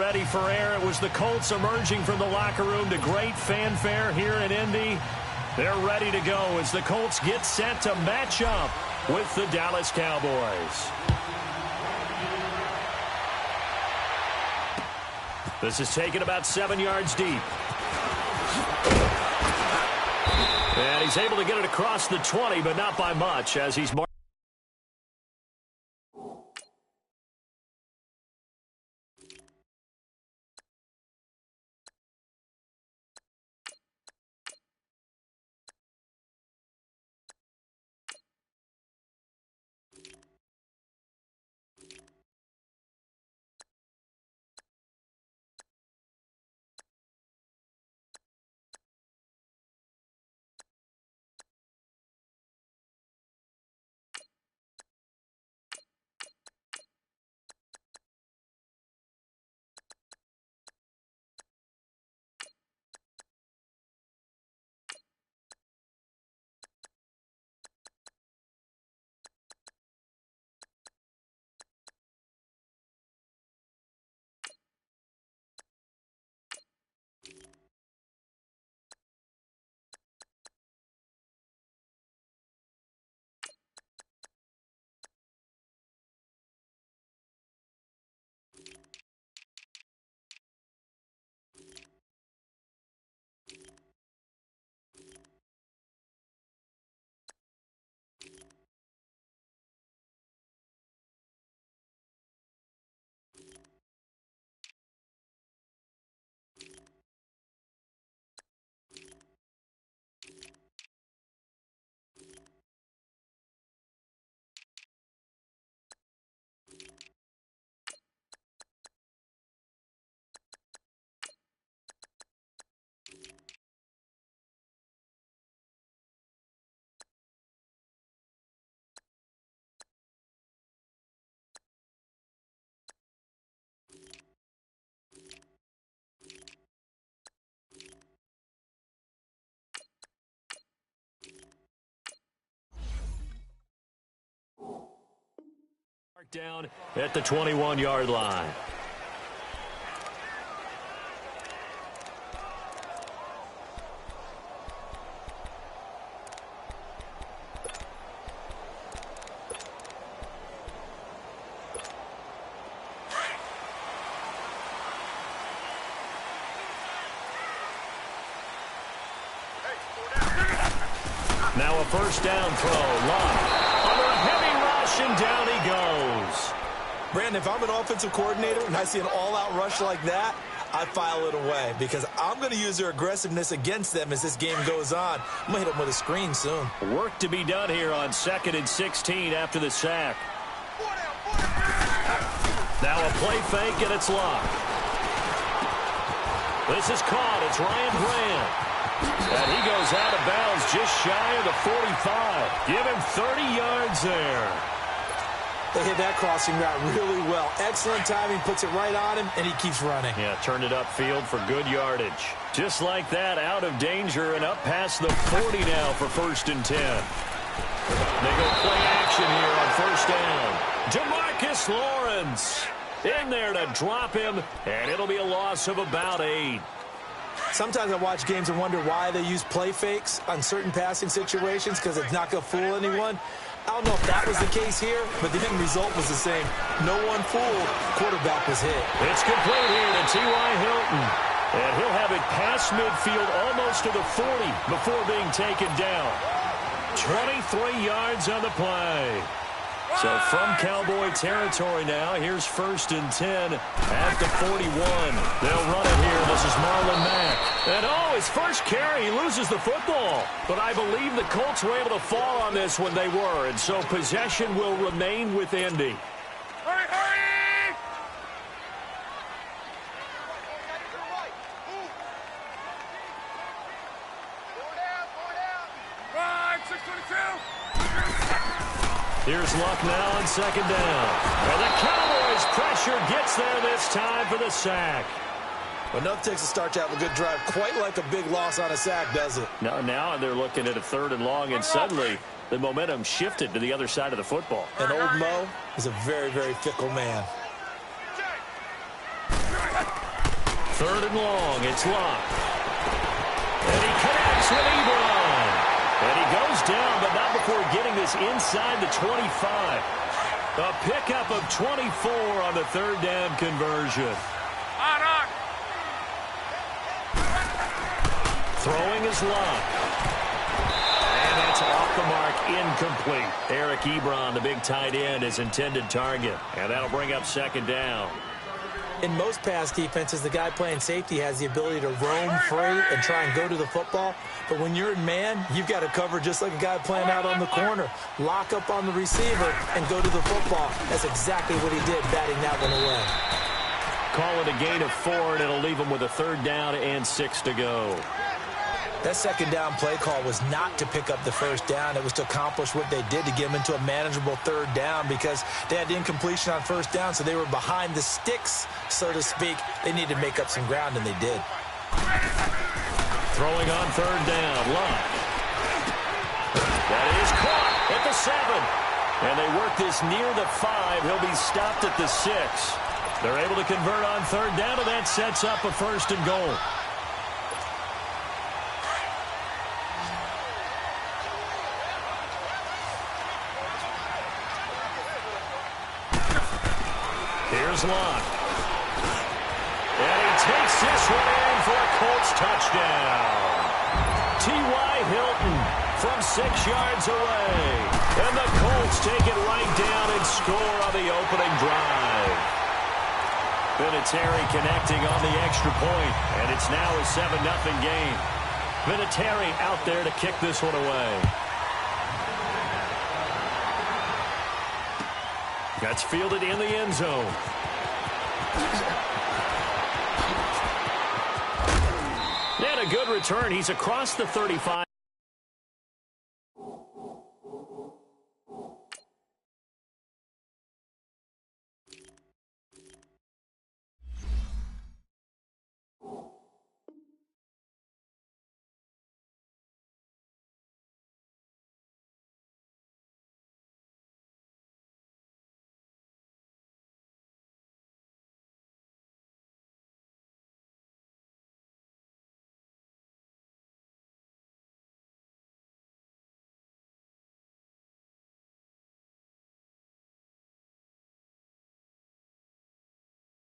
ready for air. It was the Colts emerging from the locker room to great fanfare here in Indy. They're ready to go as the Colts get set to match up with the Dallas Cowboys. This is taken about 7 yards deep. And he's able to get it across the 20, but not by much as he's marked. Down at the 21-yard line. Now a first down throw. Love. Under a heavy rush, and down he goes. Brandon, if I'm an offensive coordinator and I see an all-out rush like that, I file it away because I'm going to use their aggressiveness against them as this game goes on. I'm going to hit them with a screen soon. Work to be done here on 2nd and 16 after the sack. Now a play fake, and it's locked. This is caught. It's Ryan Grant. And he goes out of bounds just shy of the 45. Give him 30 yards there. They hit that crossing route really well. Excellent timing, puts it right on him, and he keeps running. Yeah, turned it upfield for good yardage. Just like that, out of danger and up past the 40 now for 1st and 10. They go play action here on 1st down. Demarcus Lawrence in there to drop him, and it'll be a loss of about 8. Sometimes I watch games and wonder why they use play fakes on certain passing situations because it's not going to fool anyone. I don't know if that was the case here, but the end result was the same. No one fooled. Quarterback was hit. It's complete here to T.Y. Hilton. And he'll have it past midfield almost to the 40 before being taken down. 23 yards on the play. So from Cowboy territory now, here's 1st and 10 at the 41. They'll run it here. This is Marlon Mack. And his first carry, he loses the football. But I believe the Colts were able to fall on this when they were. And so possession will remain with Indy. Hurry, hurry! Here's Luck now on 2nd down. And the Cowboys pressure gets there this time for the sack. Well, nothing takes a start to have a good drive quite like a big loss on a sack, does it? Now they're looking at a 3rd and long, and suddenly the momentum shifted to the other side of the football. And old Mo is a very, very fickle man. Third and long. It's locked. And he connects with Ebron. And he goes down, but not before getting this inside the 25. A pickup of 24 on the third down conversion. Throwing is locked. And that's off the mark, incomplete. Eric Ebron, the big tight end, his intended target. And that'll bring up second down. In most pass defenses, the guy playing safety has the ability to roam free and try and go to the football. But when you're in man, you've got to cover just like a guy playing out on the corner. Lock up on the receiver and go to the football. That's exactly what he did, batting that one away. Call it a gain of 4, and it'll leave him with a third down and 6 to go. That second down play call was not to pick up the first down. It was to accomplish what they did, to get them into a manageable third down, because they had the incompletion on first down, so they were behind the sticks, so to speak. They needed to make up some ground, and they did. Throwing on third down, Locke. That is caught at the 7. And they work this near the 5. He'll be stopped at the 6. They're able to convert on third down, and that sets up a first and goal. Here's Locke. And he takes this one in for a Colts touchdown. T.Y. Hilton from 6 yards away. And the Colts take it right down and score on the opening drive. Vinatieri connecting on the extra point, and it's now a 7-0 game. Vinatieri out there to kick this one away. That's fielded in the end zone. And a good return. He's across the 35.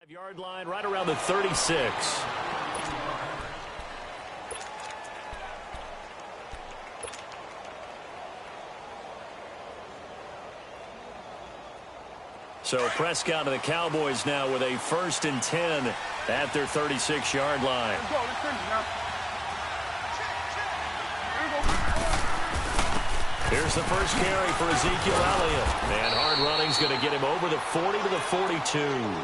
Yard line right around the 36. So Prescott and the Cowboys now with a 1st and 10 at their 36-yard line. Here's the first carry for Ezekiel Elliott. And hard running's going to get him over the 40 to the 42.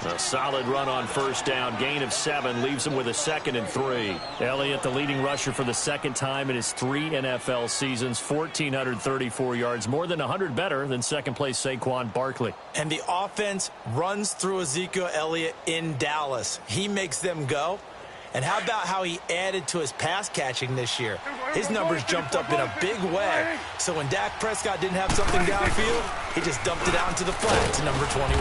A solid run on first down. Gain of 7 leaves him with a 2nd and 3. Elliott, the leading rusher for the second time in his 3 NFL seasons. 1,434 yards, more than 100 better than second-place Saquon Barkley. And the offense runs through Ezekiel Elliott in Dallas. He makes them go. And how about how he added to his pass catching this year? His numbers jumped up in a big way. So when Dak Prescott didn't have something downfield, he just dumped it out into the flat to number 21.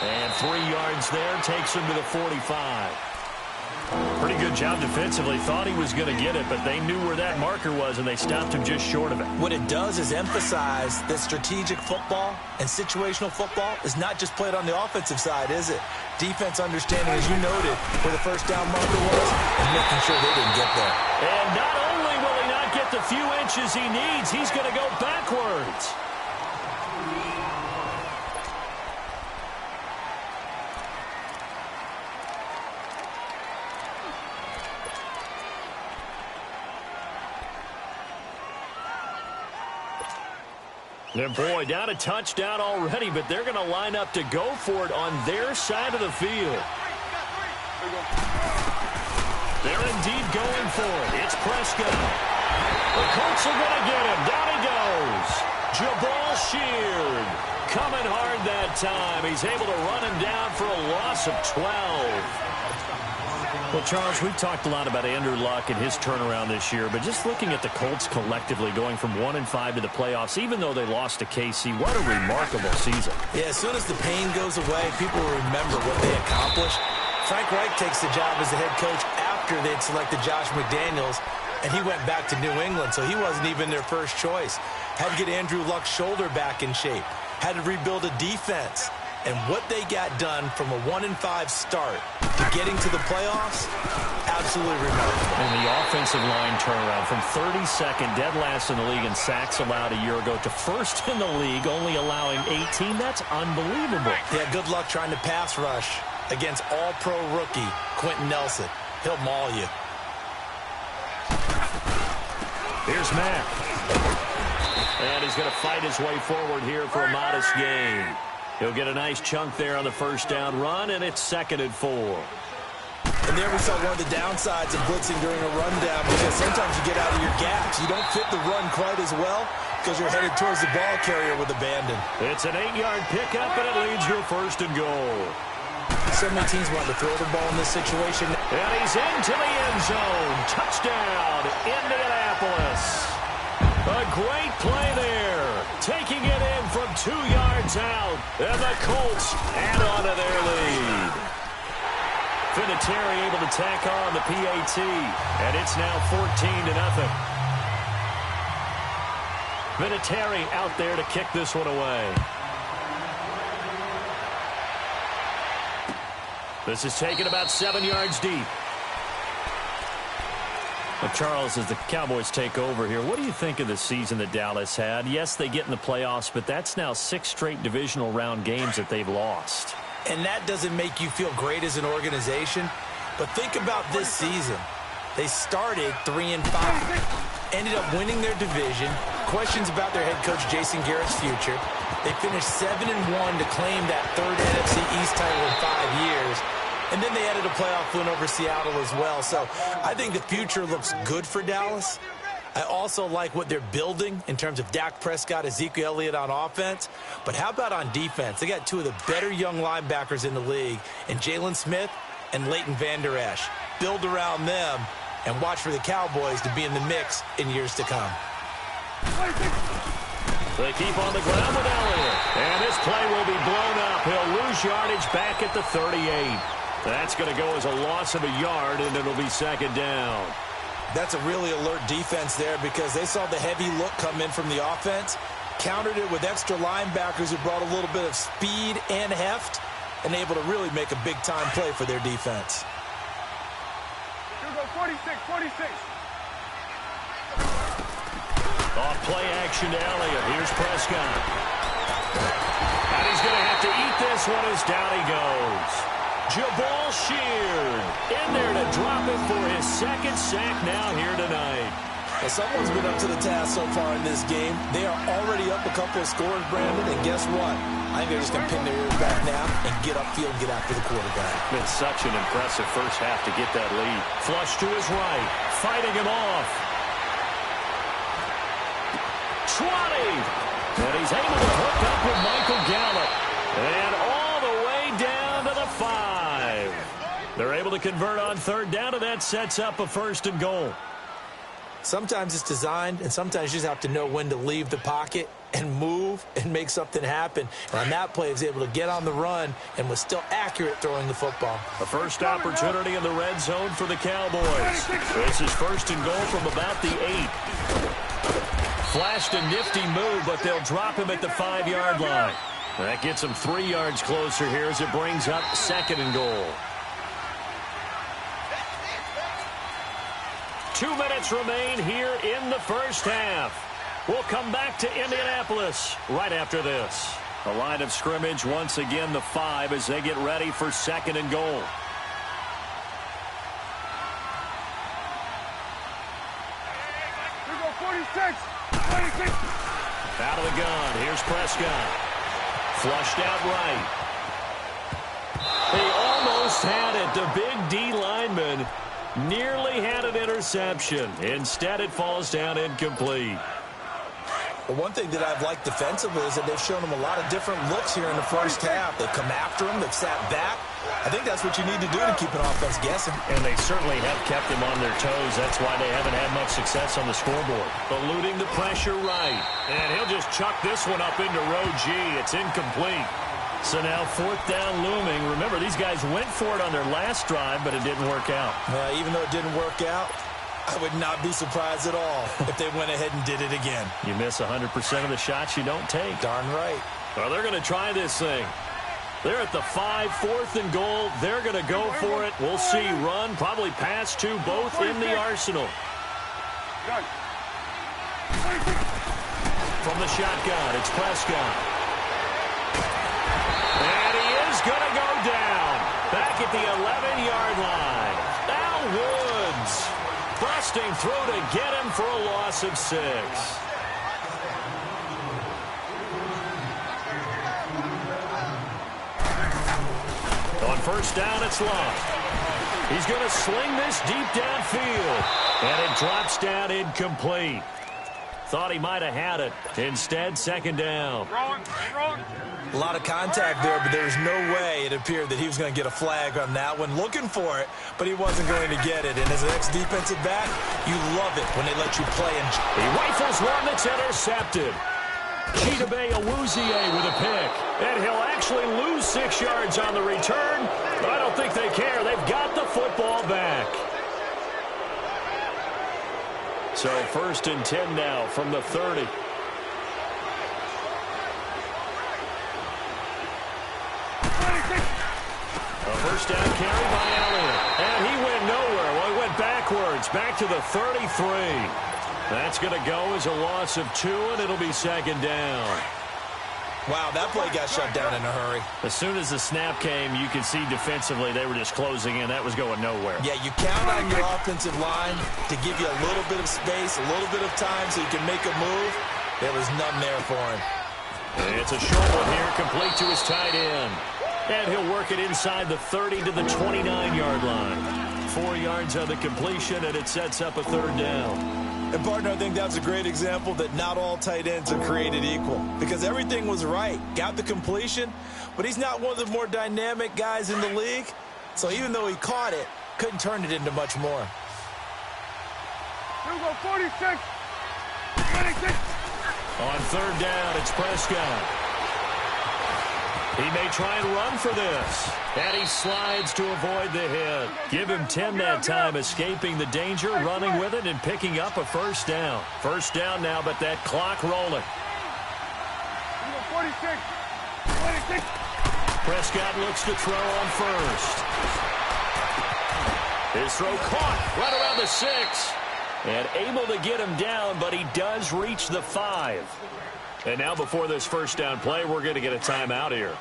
And 3 yards there takes him to the 45. Pretty good job defensively. Thought he was going to get it, but they knew where that marker was, and they stopped him just short of it. What it does is emphasize that strategic football and situational football is not just played on the offensive side, is it? Defense understanding, as you noted, where the first down marker was and making sure they didn't get there. And not only will he not get the few inches he needs, he's going to go backwards. And boy, down a touchdown already, but they're going to line up to go for it on their side of the field. They're indeed going for it. It's Prescott. The Colts are going to get him. Down he goes. Jabal Sheard coming hard that time. He's able to run him down for a loss of 12. Well, Charles, we've talked a lot about Andrew Luck and his turnaround this year, but just looking at the Colts collectively going from 1-5 to the playoffs, even though they lost to KC, what a remarkable season. Yeah, as soon as the pain goes away, people will remember what they accomplished. Frank Reich takes the job as the head coach after they'd selected Josh McDaniels, and he went back to New England, so he wasn't even their first choice. Had to get Andrew Luck's shoulder back in shape. Had to rebuild a defense. And what they got done from a 1-5 start to getting to the playoffs, absolutely remarkable. And the offensive line turnaround from 32nd, dead last in the league in sacks allowed a year ago, to first in the league, only allowing 18. That's unbelievable. Yeah, good luck trying to pass rush against all-pro rookie Quentin Nelson. He'll maul you. Here's Matt. And he's going to fight his way forward here for a modest gain. He'll get a nice chunk there on the first down run, and it's 2nd and 4. And there we saw one of the downsides of blitzing during a rundown, because sometimes you get out of your gaps. You don't fit the run quite as well because you're headed towards the ball carrier with abandon. It's an 8-yard pickup, and it leads you 1st and goal. So many teams want to throw the ball in this situation. And he's into the end zone. Touchdown, Indianapolis. A great play there. Taking it in from 2 yards out. And the Colts add on to their lead. Vinatieri able to tack on the PAT. And it's now 14-0. Vinatieri out there to kick this one away. This is taken about 7 yards deep. Well, Charles, as the Cowboys take over here, what do you think of the season that Dallas had? Yes, they get in the playoffs, but that's now 6 straight divisional round games that they've lost. And that doesn't make you feel great as an organization. But think about this season. They started 3-5, ended up winning their division. Questions about their head coach Jason Garrett's future. They finished 7-1 to claim that 3rd NFC East title in 5 years. And then they added a playoff win over Seattle as well. So I think the future looks good for Dallas. I also like what they're building in terms of Dak Prescott, Ezekiel Elliott on offense. But how about on defense? They got 2 of the better young linebackers in the league, and Jalen Smith and Leighton Vander Esch. Build around them and watch for the Cowboys to be in the mix in years to come. They keep on the ground with Elliott. And this play will be blown up. He'll lose yardage back at the 38. That's going to go as a loss of a yard, and it'll be 2nd down. That's a really alert defense there, because they saw the heavy look come in from the offense, countered it with extra linebackers who brought a little bit of speed and heft, and able to really make a big-time play for their defense. Here we go, 46. Off play action to Elliott. Here's Prescott. And he's going to have to eat this one as down he goes. Jabal Sheard in there to drop it for his 2nd sack now here tonight. Well, someone's been up to the task so far in this game. They are already up a couple of scores, Brandon, and guess what? I think they're just going to pin their ears back now and get upfield and get after the quarterback. Been such an impressive first half to get that lead. Flush to his right, fighting him off. 20! And he's able to hook up with Michael Gallup. And all the way down to the 5. They're able to convert on 3rd down, and that sets up a 1st and goal. Sometimes it's designed, and sometimes you just have to know when to leave the pocket and move and make something happen. And on that play, he was able to get on the run and was still accurate throwing the football. A first opportunity in the red zone for the Cowboys. This is 1st and goal from about the 8. Flashed a nifty move, but they'll drop him at the 5-yard line. That gets him 3 yards closer here as it brings up 2nd and goal. 2 minutes remain here in the first half. We'll come back to Indianapolis right after this. The line of scrimmage once again the 5 as they get ready for 2nd and goal. Here we go, 46. Out of the gun. Here's Prescott. Flushed out right. They almost had it. The big D lineman nearly had an interception. Instead, it falls down incomplete. Well, one thing that I've liked defensively is that they've shown them a lot of different looks here in the first half. They've come after him. They've sat back. I think that's what you need to do to keep an offense guessing. And they certainly have kept them on their toes. That's why they haven't had much success on the scoreboard. Eluding the pressure right. And he'll just chuck this one up into row G. It's incomplete. So now 4th down looming. Remember, these guys went for it on their last drive, but it didn't work out. Even though it didn't work out, I would not be surprised at all if they went ahead and did it again. You miss 100% of the shots you don't take. Darn right. Well, they're going to try this thing. They're at the 5, 4th and goal. They're going to go for it. We'll see. Run, probably pass to both in the arsenal. From the shotgun, it's Prescott. And he is going to go down. Back at the 11-yard line. Now Woods busting through to get him for a loss of 6. On 1st down, it's Love. He's going to sling this deep downfield. And it drops down incomplete. Thought he might have had it. Instead, 2nd down. A lot of contact there, but there was no way it appeared that he was going to get a flag on that one. Looking for it, but he wasn't going to get it. And as an ex-defensive back, you love it when they let you play. And he rifles one that's intercepted. Chidobe Awuzie with a pick. And he'll actually lose 6 yards on the return, but I don't think they care. They've got the football back. So 1st and 10 now from the 30. A 1st down carry by Elliott. And he went nowhere. Well, he went backwards, back to the 33. That's going to go as a loss of 2, and it'll be 2nd down. Wow, that play got shut down in a hurry. As soon as the snap came, you could see defensively they were just closing in. That was going nowhere. Yeah, you count on your offensive line to give you a little bit of space, a little bit of time so you can make a move. There was none there for him. It's a short one here, complete to his tight end. And he'll work it inside the 30 to the 29-yard line. 4 yards on the completion, and it sets up a 3rd down. And, partner, I think that's a great example that not all tight ends are created equal. Because everything was right. Got the completion, but he's not one of the more dynamic guys in the league. So even though he caught it, couldn't turn it into much more. Here we go, 46. 26. On 3rd down, it's Prescott. He may try and run for this. And he slides to avoid the hit. Give him 10 that time, escaping the danger, running with it, and picking up a 1st down. 1st down now, but that clock rolling. 46. 26. Prescott looks to throw on 1st. His throw caught right around the 6. And able to get him down, but he does reach the 5. And now before this 1st down play, we're going to get a timeout here,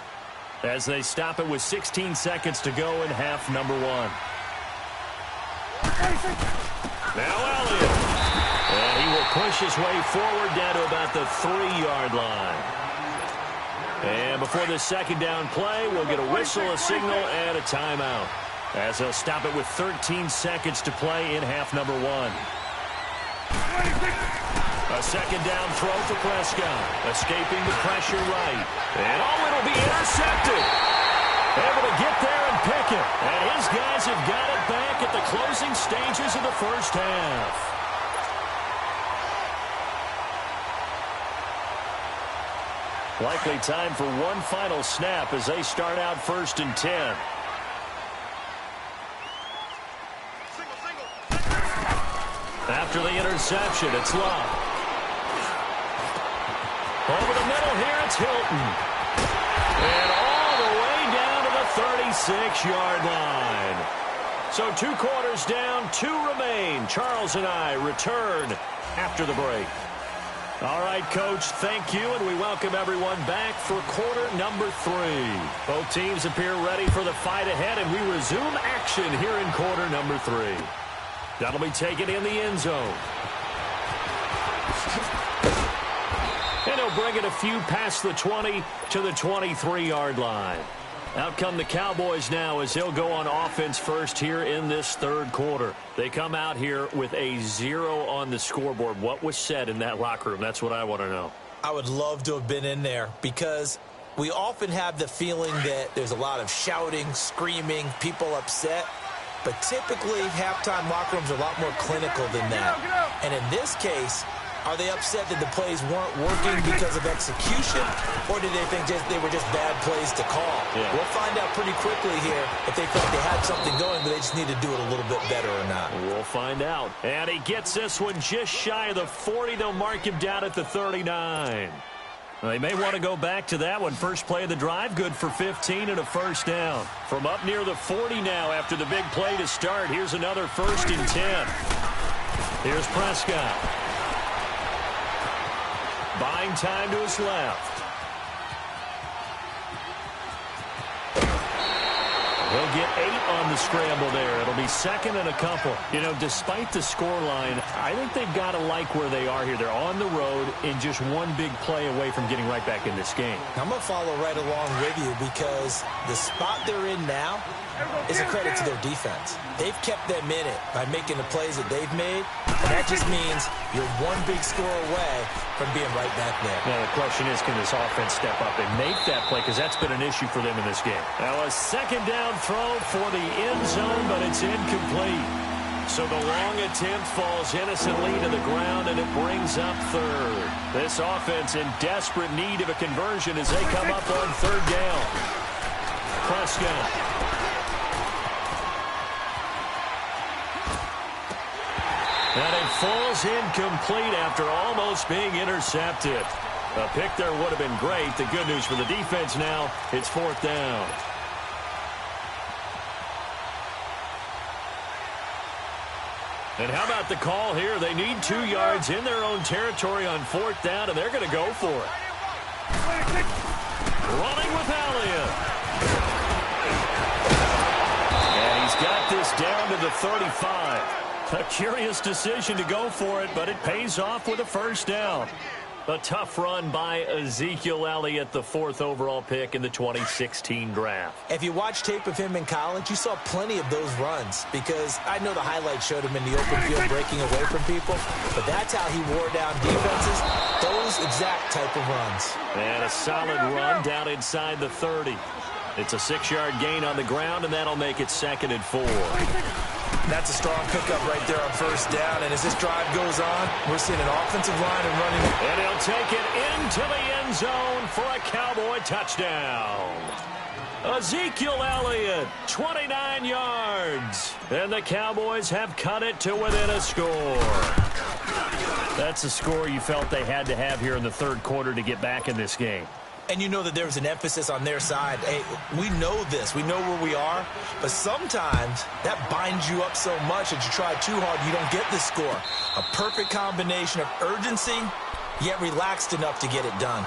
as they stop it with 16 seconds to go in half number 1. Now Elliott. And he will push his way forward down to about the 3-yard line. And before this 2nd down play, we'll get a whistle, a signal, and a timeout, as they'll stop it with 13 seconds to play in half number 1. A 2nd down throw for Prescott. Escaping the pressure right. And it'll be intercepted. Able to get there and pick it. And his guys have got it back at the closing stages of the 1st half. Likely time for one final snap as they start out 1st and 10. After the interception, it's Love. Over the middle here, it's Hilton. And all the way down to the 36-yard line. So 2 quarters down, 2 remain. Charles and I return after the break. All right, Coach, thank you, and we welcome everyone back for quarter number 3. Both teams appear ready for the fight ahead, and we resume action here in quarter number 3. That'll be taken in the end zone. And he'll bring it a few past the 20 to the 23-yard line. Out come the Cowboys now as they'll go on offense first here in this 3rd quarter. They come out here with a 0 on the scoreboard. What was said in that locker room? That's what I want to know. I would love to have been in there because we often have the feeling that there's a lot of shouting, screaming, people upset. But typically, halftime locker rooms are a lot more clinical than that. And in this case, Are they upset that the plays weren't working because of execution, or did they think they were just bad plays to call? Yeah. We'll find out pretty quickly here if they felt they had something going, but they just need to do it a little bit better or not. We'll find out. And he gets this one just shy of the 40. They'll mark him down at the 39. Well, they may want to go back to that one. First play of the drive, good for 15 and a first down. From up near the 40 now after the big play to start. Here's another 1st and 10. Here's Prescott. Buying time to his left. He'll get 8 on the scramble there. It'll be 2nd and a couple. You know, despite the scoreline, I think they've got to like where they are here. They're on the road and just one big play away from getting right back in this game. I'm going to follow right along with you because the spot they're in now is a credit to their defense. They've kept them in it by making the plays that they've made, and that just means you're one big score away from being right back there. Now, the question is, can this offense step up and make that play? Because that's been an issue for them in this game. Now, a 2nd down throw for the end zone, but it's incomplete. So the long attempt falls innocently to the ground, and it brings up 3rd. This offense in desperate need of a conversion as they come up on 3rd down. Prescott. And it falls incomplete after almost being intercepted. A pick there would have been great. The good news for the defense now, it's 4th down. And how about the call here? They need 2 yards in their own territory on 4th down, and they're going to go for it. Running with Elliott. And he's got this down to the 35. A curious decision to go for it, but it pays off with a 1st down. A tough run by Ezekiel Elliott, the 4th overall pick in the 2016 draft. If you watch tape of him in college, you saw plenty of those runs because I know the highlights showed him in the open field breaking away from people, but that's how he wore down defenses, those exact type of runs. And a solid run down inside the 30. It's a 6-yard gain on the ground, and that'll make it 2nd and 4. That's a strong pickup right there on 1st down, and as this drive goes on, we're seeing an offensive line and running. And he'll take it into the end zone for a Cowboy touchdown. Ezekiel Elliott, 29 yards, and the Cowboys have cut it to within a score. That's a score you felt they had to have here in the 3rd quarter to get back in this game. And you know that there was an emphasis on their side. Hey, we know this. We know where we are. But sometimes that binds you up so much that you try too hard, you don't get the score. A perfect combination of urgency, yet relaxed enough to get it done.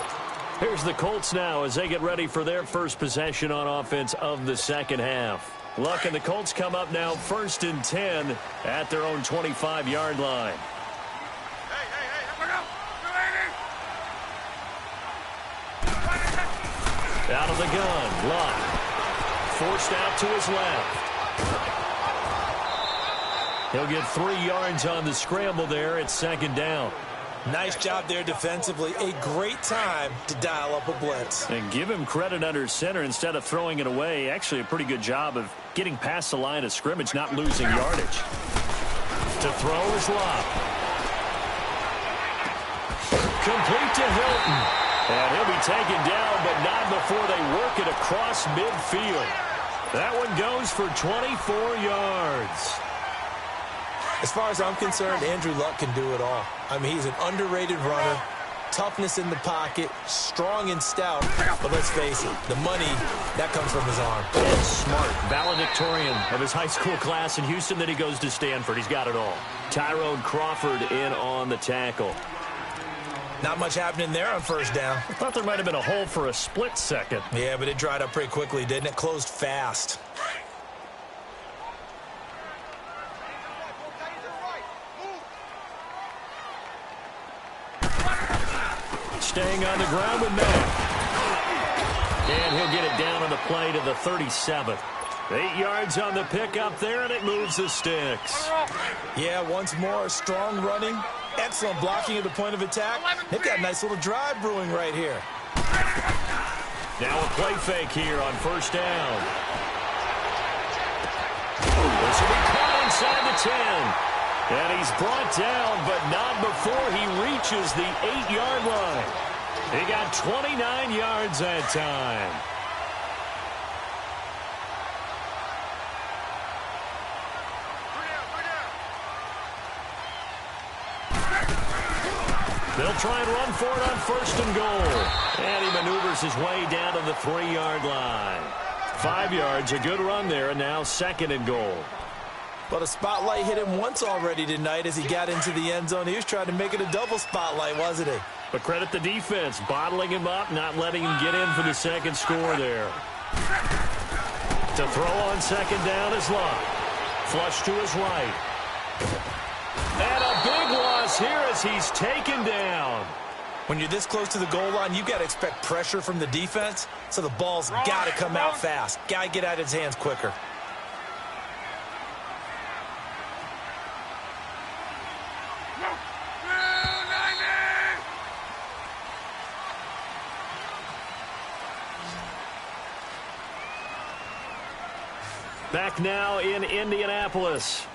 Here's the Colts now as they get ready for their first possession on offense of the 2nd half. Luck and the Colts come up now 1st and 10 at their own 25-yard line. Out of the gun, Luck. Forced out to his left. He'll get 3 yards on the scramble there at 2nd down. Nice job there defensively. A great time to dial up a blitz. And give him credit under center instead of throwing it away. Actually a pretty good job of getting past the line of scrimmage, not losing yardage. To throw is Luck. Complete to Hilton. And he'll be taken down, but not before they work it across midfield. That one goes for 24 yards. As far as I'm concerned, Andrew Luck can do it all. I mean, he's an underrated runner, toughness in the pocket, strong and stout. But let's face it, the money, that comes from his arm. And smart, valedictorian of his high school class in Houston. Then he goes to Stanford. He's got it all. Tyrone Crawford in on the tackle. Not much happening there on 1st down. I thought there might have been a hole for a split second. Yeah, but it dried up pretty quickly, didn't it? Closed fast. Staying on the ground with Matt. And he'll get it down on the play to the 37. 8 yards on the pickup there, and it moves the sticks. Yeah, once more, strong running. Excellent blocking at the point of attack. They've got a nice little drive brewing right here. Now a play fake here on 1st down. This will be caught inside the 10. And he's brought down, but not before he reaches the 8-yard line. He got 29 yards that time. They'll try and run for it on 1st and goal. And he maneuvers his way down to the 3-yard line. 5 yards, a good run there, and now 2nd and goal. But a spotlight hit him once already tonight as he got into the end zone. He was trying to make it a double spotlight, wasn't he? But credit the defense, bottling him up, not letting him get in for the 2nd score there. To throw on 2nd down is Luck. Flush to his right. And a big loss here as he's taken down. When you're this close to the goal line, you've got to expect pressure from the defense, so the ball's got to come out fast. Got to get out of his hands quicker. Back now in Indianapolis.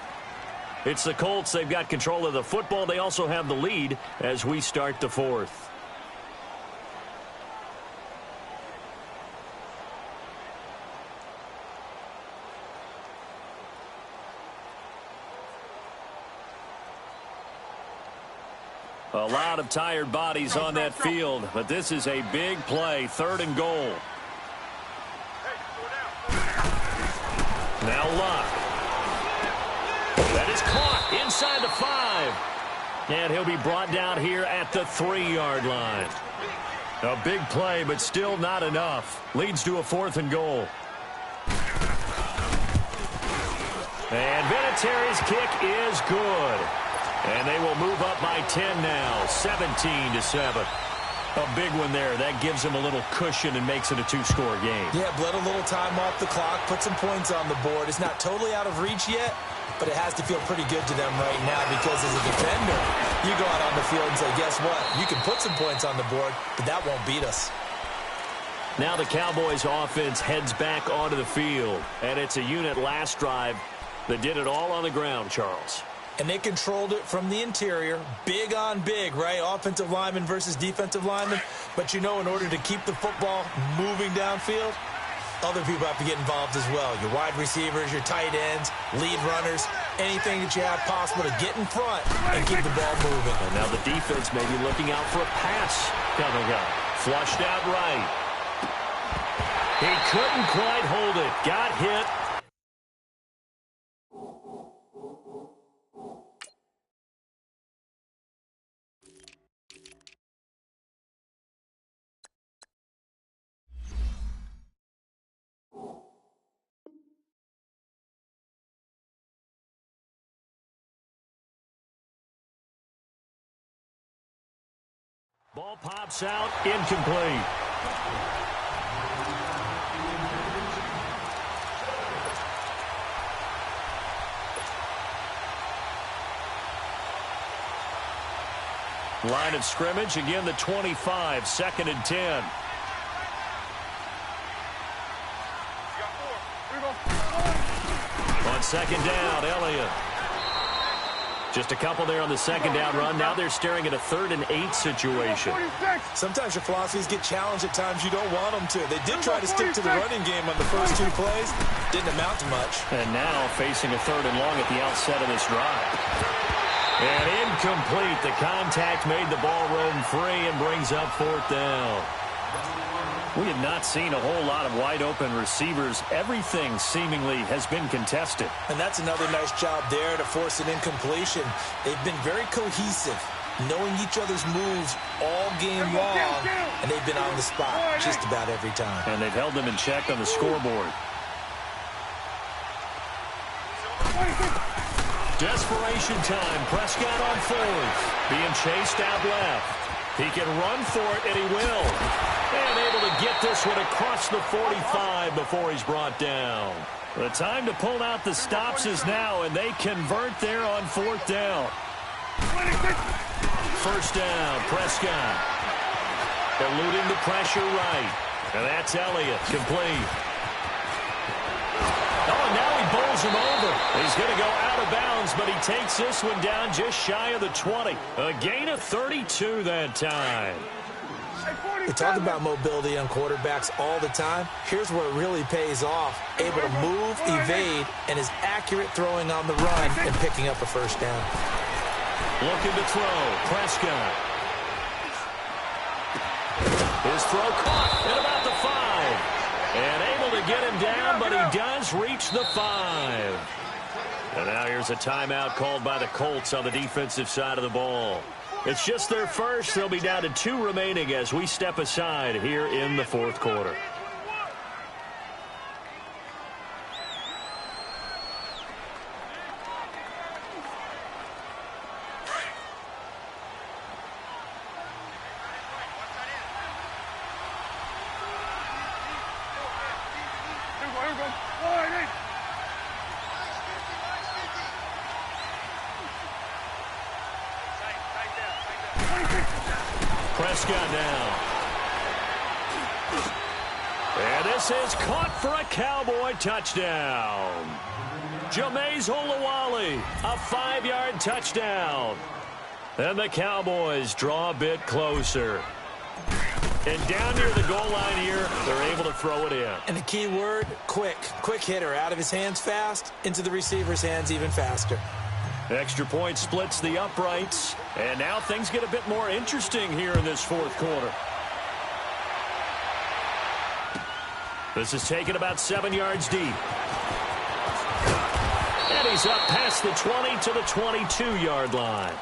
It's the Colts. They've got control of the football. They also have the lead as we start the 4th. A lot of tired bodies on that field, but this is a big play. 3rd and goal. Now Luck. That is caught inside the 5. And he'll be brought down here at the 3-yard line. A big play, but still not enough. Leads to a 4th and goal. And Vinatieri's kick is good. And they will move up by 10 now, 17-7. A big one there. That gives him a little cushion and makes it a 2-score game. Yeah, bled a little time off the clock, put some points on the board. It's not totally out of reach yet, but it has to feel pretty good to them right now because as a defender, you go out on the field and say, guess what? You can put some points on the board, but that won't beat us. Now the Cowboys offense heads back onto the field, and it's a unit last drive that did it all on the ground, Charles. And they controlled it from the interior, big on big, right? Offensive lineman versus defensive lineman. But you know, in order to keep the football moving downfield, other people have to get involved as well. Your wide receivers, your tight ends, lead runners, anything that you have possible to get in front and keep the ball moving. And now the defense may be looking out for a pass coming up. Flushed out right. He couldn't quite hold it. Got hit. Ball pops out, incomplete. Line of scrimmage, again the 25, 2nd and 10. On 2nd down, Elliott. Just a couple there on the 2nd down run. Now they're staring at a 3rd and 8 situation. Sometimes your philosophies get challenged at times you don't want them to. They did try to stick to the running game on the first 2 plays. Didn't amount to much. And now facing a 3rd and long at the outset of this drive. And incomplete. The contact made the ball roam free and brings up 4th down. We have not seen a whole lot of wide-open receivers. Everything seemingly has been contested. And that's another nice job there to force an incompletion. They've been very cohesive, knowing each other's moves all game long, and they've been on the spot just about every time. And they've held them in check on the scoreboard. Desperation time. Prescott on 4th. Being chased out left. He can run for it, and he will. And able to get this one across the 45 before he's brought down. The time to pull out the stops is now, and they convert there on 4th down. 1st down, Prescott. Eluding the pressure right. And that's Elliott, complete. Oh, and now he bowls rolls him over. He's going to go out of bounds, but he takes this one down just shy of the 20. A gain of 32 that time. We talk about mobility on quarterbacks all the time. Here's where it really pays off. Able to move, evade, and is accurate throwing on the run and picking up a first down. Looking to throw. Prescott. His throw caught at about the 5. And able to get him down, but he does reach the 5. And now here's a timeout called by the Colts on the defensive side of the ball. It's just their first. They'll be down to 2 remaining as we step aside here in the fourth quarter. Prescott now. And this is caught for a Cowboy touchdown. Jameis Olawale, a 5-yard touchdown. And the Cowboys draw a bit closer. And down near the goal line here, they're able to throw it in. And the key word, quick. Quick hitter. Out of his hands fast, into the receiver's hands even faster. Extra point splits the uprights. And now things get a bit more interesting here in this fourth quarter. This is taken about 7 yards deep. And he's up past the 20 to the 22-yard line.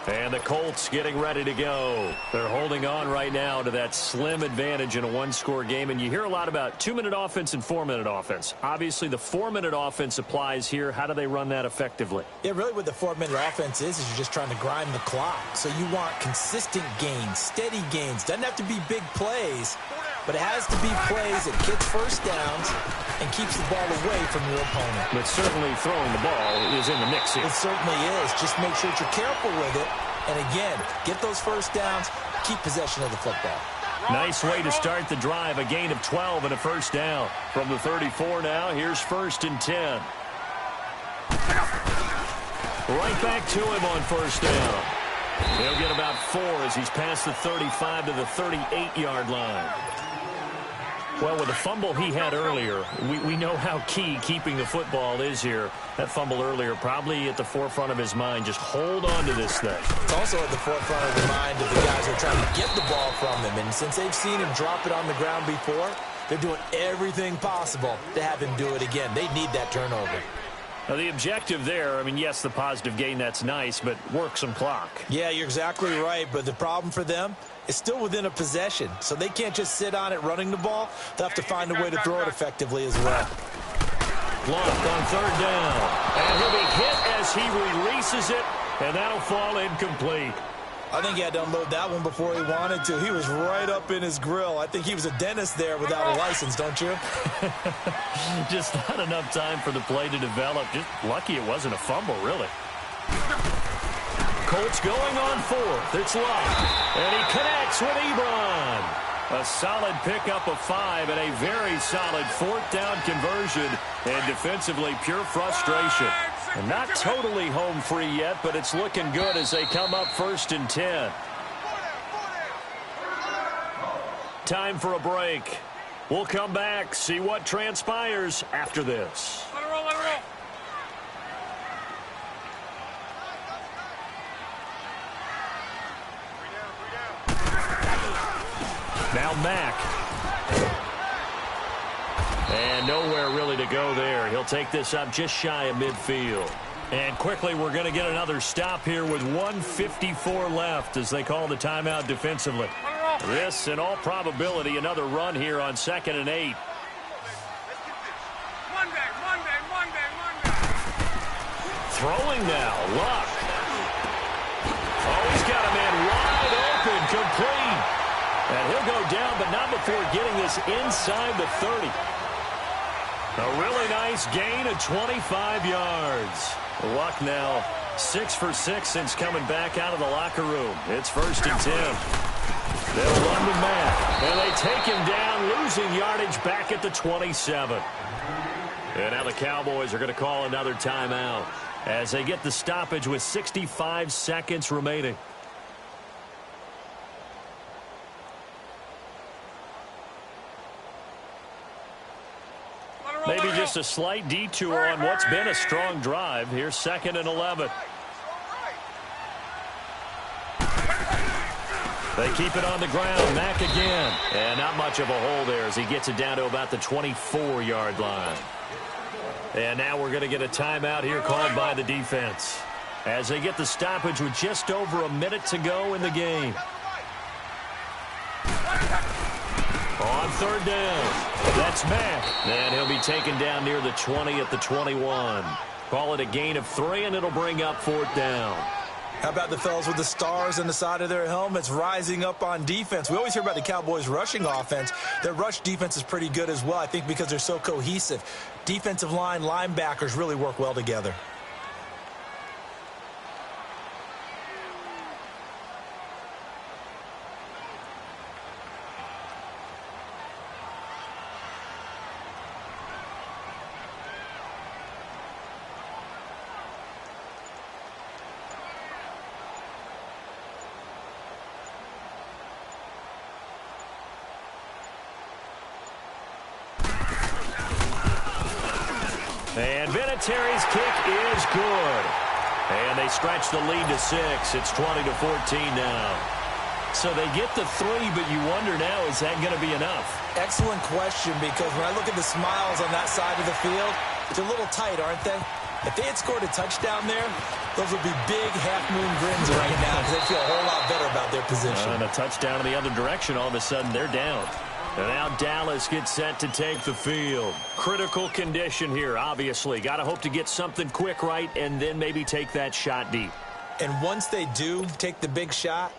And the Colts getting ready to go. They're holding on right now to that slim advantage in a one-score game. And you hear a lot about 2-minute offense and 4-minute offense. Obviously, the 4-minute offense applies here. How do they run that effectively? Yeah, really what the 4-minute offense is you're just trying to grind the clock. So you want consistent gains, steady gains. Doesn't have to be big plays, but it has to be plays that gets first downs and keeps the ball away from your opponent. But certainly throwing the ball is in the mix here. It certainly is. Just make sure that you're careful with it. And again, get those first downs, keep possession of the football. Nice way to start the drive. A gain of 12 and a first down. From the 34 now, here's 1st and 10. Right back to him on first down. He'll get about 4 as he's past the 35 to the 38-yard line. Well, with the fumble he had earlier, we know how key keeping the football is here. That fumble earlier probably at the forefront of his mind. Just hold on to this thing. It's also at the forefront of the mind of the guys who are trying to get the ball from him. And since they've seen him drop it on the ground before, they're doing everything possible to have him do it again. They need that turnover. Now, the objective there, I mean, yes, the positive gain, that's nice, but work some clock. Yeah, you're exactly right. But the problem for them is still within a possession. So they can't just sit on it running the ball. They'll have to find a way to throw it effectively as well. Blocked on 3rd down. And he'll be hit as he releases it, and that'll fall incomplete. I think he had to unload that one before he wanted to. He was right up in his grill. I think he was a dentist there without a license, don't you? Just not enough time for the play to develop. Just lucky it wasn't a fumble, really. Colts going on 4th. It's Locke. And he connects with Ebron. A solid pickup of 5 and a very solid 4th down conversion. And defensively, pure frustration. And not totally home free yet, but it's looking good as they come up 1st and 10. Time for a break. We'll come back, see what transpires after this. Let it roll, let it roll. Now Mack. And nowhere really to go there. He'll take this up just shy of midfield. And quickly, we're going to get another stop here with 1:54 left as they call the timeout defensively. This, in all probability, another run here on 2nd and 8. Monday. Throwing now, Luck. Oh, he's got a man wide open, complete. And he'll go down, but not before getting this inside the 30. A really nice gain of 25 yards. Luck now 6 for 6 since coming back out of the locker room. It's 1st and 10. They'll run with Matt. And they take him down, losing yardage back at the 27. And now the Cowboys are going to call another timeout as they get the stoppage with 65 seconds remaining. Maybe just a slight detour on what's been a strong drive. Here's 2nd and 11. They keep it on the ground. Mack again. And not much of a hole there as he gets it down to about the 24-yard line. And now we're going to get a timeout here called by the defense as they get the stoppage with just over a minute to go in the game. On 3rd down, that's Mack. And he'll be taken down near the 20 at the 21. Call it a gain of 3, and it'll bring up 4th down. How about the fellas with the stars on the side of their helmets rising up on defense? We always hear about the Cowboys' rushing offense. Their rush defense is pretty good as well, I think, because they're so cohesive. Defensive line, linebackers really work well together. And Vinatieri's kick is good. And they stretch the lead to 6. It's 20-14 now. So they get the 3, but you wonder now, is that going to be enough? Excellent question, because when I look at the smiles on that side of the field, they're a little tight, aren't they? If they had scored a touchdown there, those would be big half-moon grins right now because they feel a whole lot better about their position. And a touchdown in the other direction, all of a sudden they're down. And now Dallas gets set to take the field. Critical condition here, obviously. Got to hope to get something quick right and then maybe take that shot deep. And once they do take the big shot,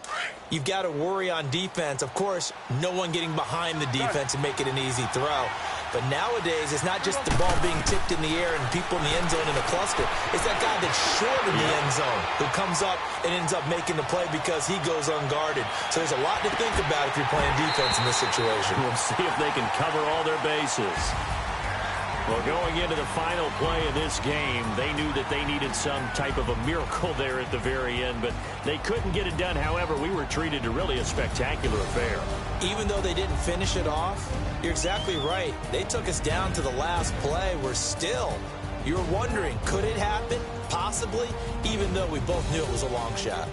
you've got to worry on defense. Of course, no one getting behind the defense and make it an easy throw. But nowadays, it's not just the ball being tipped in the air and people in the end zone in a cluster. It's that guy that's short in the end zone who comes up and ends up making the play because he goes unguarded. So there's a lot to think about if you're playing defense in this situation. We'll see if they can cover all their bases. Well, going into the final play of this game, they knew that they needed some type of a miracle there at the very end, but they couldn't get it done. However, we were treated to really a spectacular affair. Even though they didn't finish it off, you're exactly right. They took us down to the last play. We're still, you're wondering, could it happen? Possibly, even though we both knew it was a long shot.